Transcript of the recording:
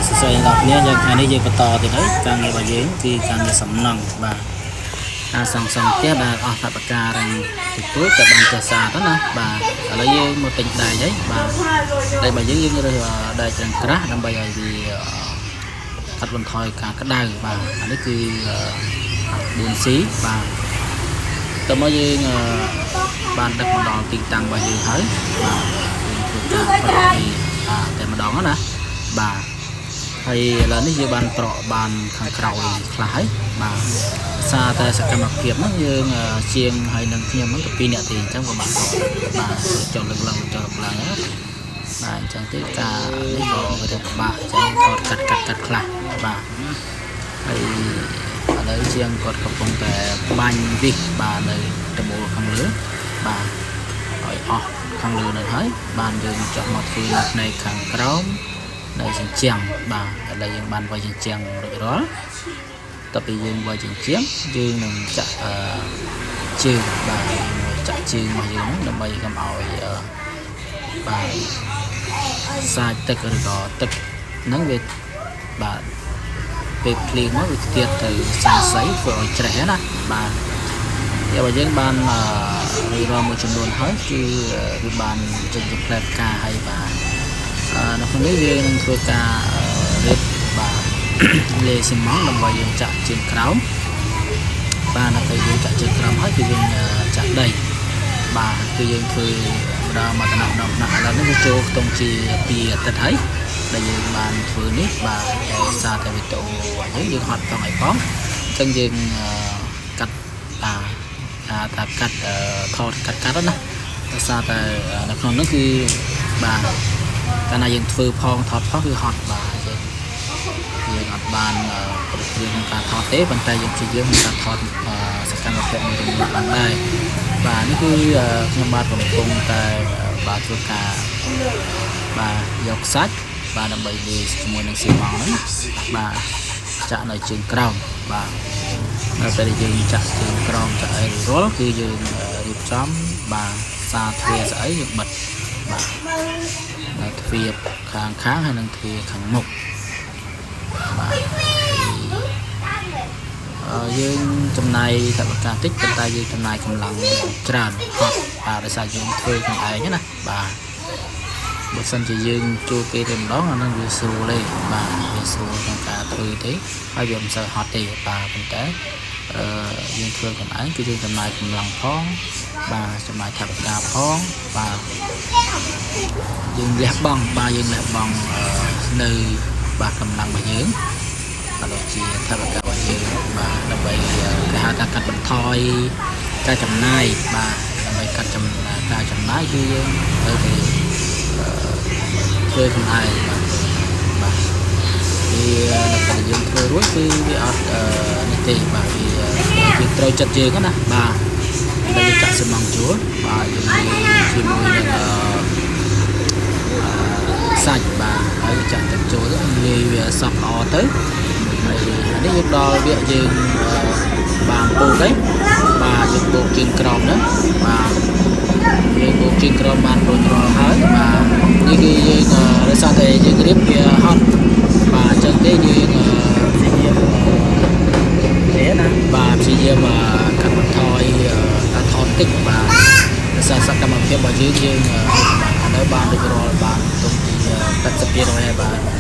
សរសៃរបស់គ្នាយើងថ្ងៃនេះយើងបន្តទៀតហើយការងាររបស់យើងគឺការងារសំណង់បាទការសង់ផ្ទះដែលអស់ថវិការាំងទទួលតែបានចេះសាទៅណាបាទឥឡូវយើងមកទិញដែកហើយបាទដែករបស់យើងរើសដែកច្រាំងក្រាស់ដើម្បីឲ្យវាកាត់បន្ថយការក្តៅបាទអានេះគឺ 4C បាទតើមកយើងបានដឹកមកដល់ទីតាំងរបស់យើងហើយបាទយើងធ្វើការប្រតិតែម្ដងណាបាទហើយឥឡូវនេះយើងបានប្រក់បានខាងក្រោយខ្លះហើយបាទសារតែសកម្មភាពហ្នឹងយើងជាងហើយនឹងខ្ញុំហ្នឹងទៅ2នាក់ទេអញ្ចឹងក៏បានប្រក់បាទចុះលើកឡើងចុះឡើងណាបាទអញ្ចឹងទេការនេះក៏វាពិបាកអញ្ចឹងគាត់កាត់ខ្លះបាទហើយឥឡូវជាងគាត់កំពុងតែបាញ់វិសបាទនៅដបូលខាងលើបាទឲ្យអស់ខាងលើនឹងហើយបានយើងចុះមកធ្វើនៅផ្នែកខាងក្រោមនៅជញ្ជាំងបាទឥឡូវយើងបានវាយជញ្ជាំងរួចរាល់តទៅពីយើងវាយជញ្ជាំងយើងនឹងចាក់ជើងបាទចាក់ជើងរបស់យើងដើម្បីកុំឲ្យបាទសាច់ទឹកឬក៏ទឹកហ្នឹងវាបាទពេលភ្លៀងមកវាទៀតទៅសង្ស័យធ្វើឲ្យច្រេះណាបាទតែបើយើងបានរៀបរាប់មួយចំនួនហើយគឺវាបានចេញជាផ្លែផ្កាហើយបាទនៅក្នុងនេះយើងនឹងធ្វើការរៀបបាទលេស៊ីម៉ង់ដើម្បីយើងចាក់ជើងក្រោមបាទនៅពេលយើងចាក់ជើងក្រោមហើយគឺយើងចាក់ដីបាទគឺយើងធ្វើម្ដងមកតំណឥឡូវនេះវាចូលក្នុងជា2អាទិត្យហើយដែលយើងបានធ្វើនេះបាទសារតែវីដេអូយើងហត់ផងឲ្យផងអញ្ចឹងយើងកាត់ថាកាត់ថតកាត់ណាដោយសារតែនៅក្នុងនោះគឺបាទកាលណាយើងធ្វើផងថតផងគឺហត់បាទយើងអត់បានប្រព្រឹត្តក្នុងការថតទេប៉ុន្តែយើងព្យាយាមការថតសកម្មភាពមួយចំនួនបានដែរបាទនេះគឺខ្ញុំបាទកំពុងតែបាទធ្វើការបាទយកសាច់បាទដើម្បីលាយជាមួយនឹងស៊ីម៉ង់ហ្នឹងបាទចាក់នៅជើងក្រោមបាទនៅពេលដែលយើងចាក់ជើងក្រោមចាក់អីរាល់គឺយើងរៀបចំបាទសារទ្វារស្អីយើងបិទបាទនៅទ្វារខាងហើយនិងទ្វារខាងមុខបាទយើងចំណាយថវិកាតិចប៉ុន្តែយើងចំណាយកម្លាំងច្រើនហត់បាទដោយសារយើងធ្វើខ្លួនឯងណាបាទបើសិនជាយើងជួគេតែម្ដងអានឹងវាស្រួលទេបាទវាស្រួលក្នុងការធ្វើទេហើយវាមិនសូវហត់ទេបាទប៉ុន្តែយើងធ្វើខ្លួនឯងគឺយើងចំណាយកម្លាំងផងបាទចំណាយថវិកាផងបាទយើងលះបង់នៅបាទកម្លាំងរបស់យើងបាទដូចជាថវិការបស់យើងបាទដើម្បីគេហៅថាកាត់បន្ថយការចំណាយបាទដើម្បីកាត់ការចំណាយគឺយើងត្រូវតែធ្វើខ្លួនឯងបាទវានៅពេលយើងធ្វើរួចគឺវាអត់នេះទេបាទវាយើងត្រូវចិត្តយើងណាបាទដើម្បីយើងចាក់សំងជួលបាទយើងជាមួយនឹងសាច់បាទហើយចាក់ទឹកចូលទៅលាយវាសប់ល្អទៅហើយនេះយើងដល់វាយើងបានពូកđấyបាទយើងពូកជើងក្រោមហ្នឹងបាទយើងពូកជើងក្រោមបានរួចរាល់ហើយបាទនេះគឺយើងដោយសារតែយើងរៀបវាហត់បាទអញ្ចឹងទេយើងព្យាយាមទេណាបាទព្យាយាមកាត់បន្ថយការថតតិចបាទដោយសារសកម្មភាពរបស់យើងបាទឥឡូវបានរួចរាល់បានទុំពី80%ហើយបាទ